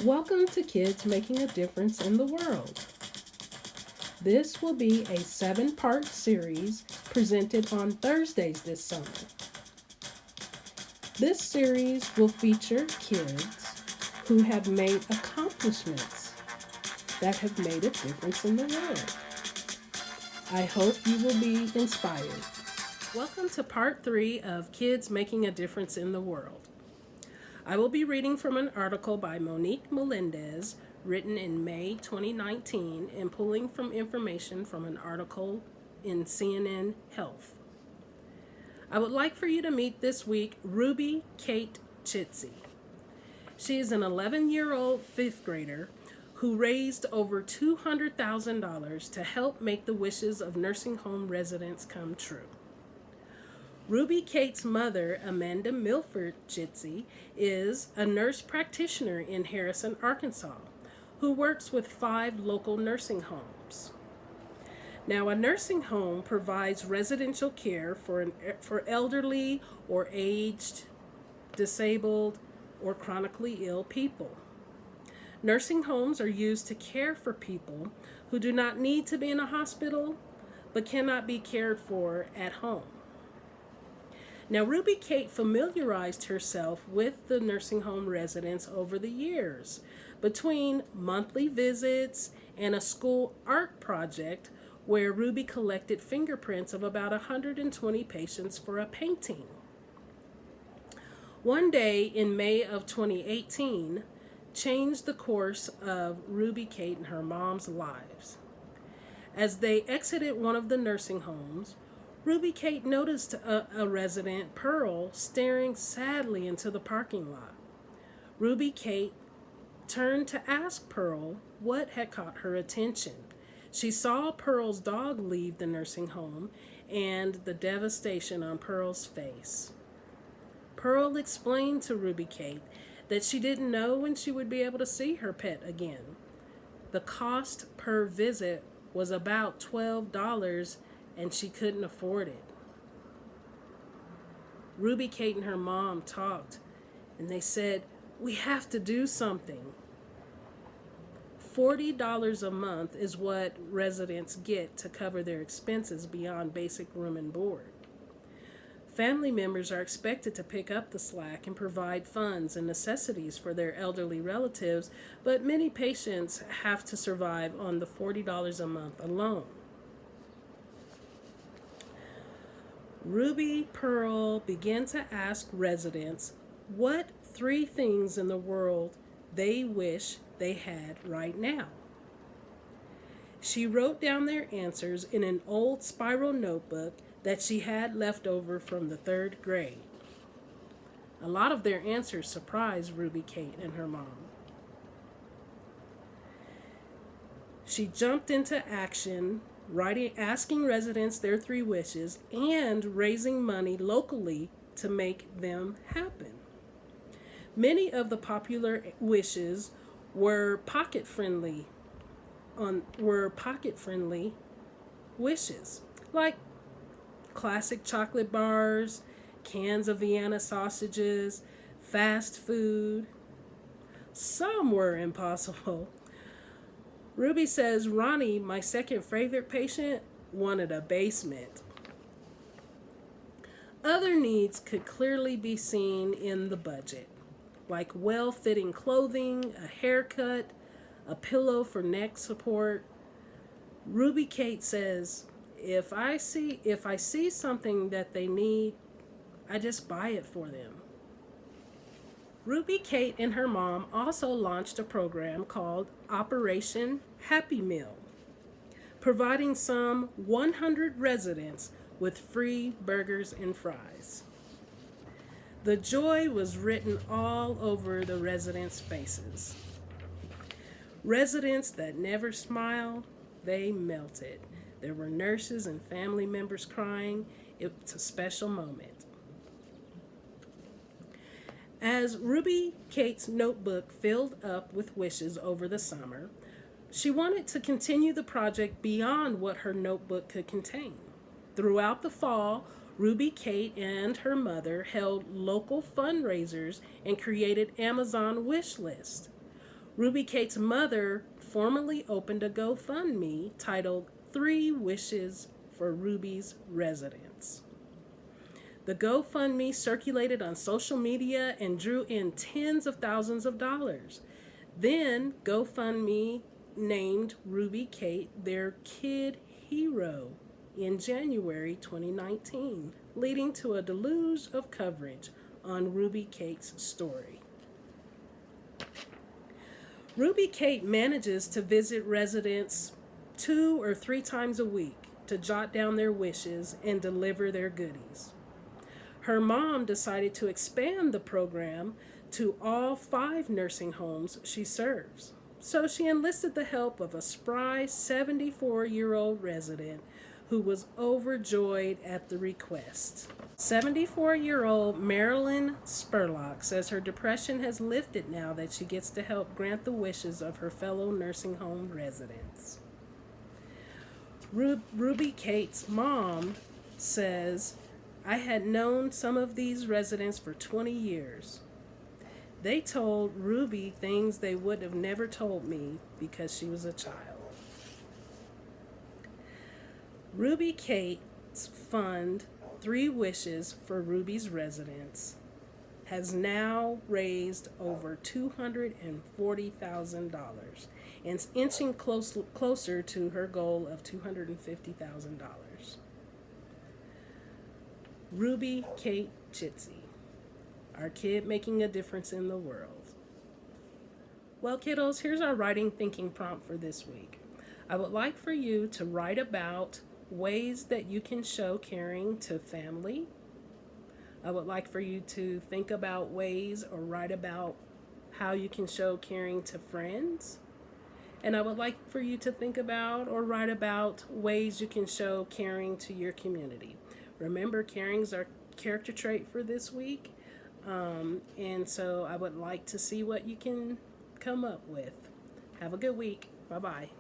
Welcome to Kids Making a Difference in the World. This will be a 7-part series presented on Thursdays this summer. This series will feature kids who have made accomplishments that have made a difference in the world. I hope you will be inspired. Welcome to Part 3 of Kids Making a Difference in the World. I will be reading from an article by Monique Melendez, written in May 2019, and pulling from information from an article in CNN Health. I would like for you to meet this week Ruby Kate Chitsy. She is an 11-year-old fifth grader who raised over $200,000 to help make the wishes of nursing home residents come true. Ruby Kate's mother, Amanda Milford Chitsy, is a nurse practitioner in Harrison, Arkansas, who works with 5 local nursing homes. Now, a nursing home provides residential care for elderly or aged, disabled, or chronically ill people. Nursing homes are used to care for people who do not need to be in a hospital but cannot be cared for at home. Now, Ruby Kate familiarized herself with the nursing home residents over the years, between monthly visits and a school art project where Ruby collected fingerprints of about 120 patients for a painting. One day in May of 2018 changed the course of Ruby Kate and her mom's lives. As they exited one of the nursing homes, Ruby Kate noticed a resident, Pearl, staring sadly into the parking lot. Ruby Kate turned to ask Pearl what had caught her attention. She saw Pearl's dog leave the nursing home and the devastation on Pearl's face. Pearl explained to Ruby Kate that she didn't know when she would be able to see her pet again. The cost per visit was about $12, and she couldn't afford it. Ruby Kate and her mom talked, and they said, "We have to do something." $40 a month is what residents get to cover their expenses beyond basic room and board. Family members are expected to pick up the slack and provide funds and necessities for their elderly relatives, but many patients have to survive on the $40 a month alone. Ruby Pearl began to ask residents what 3 things in the world they wish they had right now. She wrote down their answers in an old spiral notebook that she had left over from the 3rd grade. A lot of their answers surprised Ruby Kate and her mom. She jumped into action, asking residents their 3 wishes and raising money locally to make them happen. Many of the popular wishes were pocket-friendly wishes, like classic chocolate bars, cans of Vienna sausages, fast food. Some were impossible. Ruby says Ronnie, my second favorite patient, wanted a basement. Other needs could clearly be seen in the budget, like well-fitting clothing, a haircut, a pillow for neck support. Ruby Kate says, if I see something that they need, I just buy it for them. Ruby Kate and her mom also launched a program called Operation Happy Meal, providing some 100 residents with free burgers and fries. The joy was written all over the residents' faces. Residents that never smile, they melted. There were nurses and family members crying. It was a special moment. As Ruby Kate's notebook filled up with wishes over the summer, she wanted to continue the project beyond what her notebook could contain. Throughout the fall, Ruby Kate and her mother held local fundraisers and created Amazon wish lists. Ruby Kate's mother formally opened a GoFundMe titled 3 Wishes for Ruby's Residence. The GoFundMe circulated on social media and drew in tens of thousands of dollars. Then GoFundMe named Ruby Kate their kid hero in January 2019, leading to a deluge of coverage on Ruby Kate's story. Ruby Kate manages to visit residents 2 or 3 times a week to jot down their wishes and deliver their goodies. Her mom decided to expand the program to all 5 nursing homes she serves. So she enlisted the help of a spry 74-year-old resident who was overjoyed at the request. 74-year-old Marilyn Spurlock says her depression has lifted now that she gets to help grant the wishes of her fellow nursing home residents. Ruby Kate's mom says, "I had known some of these residents for 20 years. They told Ruby things they would have never told me because she was a child." Ruby Kate's fund, 3 Wishes for Ruby's Residence, has now raised over $240,000 and is inching closer to her goal of $250,000. Ruby Kate Chitsy, our kid making a difference in the world. Well, kiddos, here's our writing thinking prompt for this week. I would like for you to write about ways that you can show caring to family. I would like for you to think about ways or write about how you can show caring to friends. And I would like for you to think about or write about ways you can show caring to your community. Remember, caring is our character trait for this week. And so I would like to see what you can come up with. Have a good week. Bye-bye.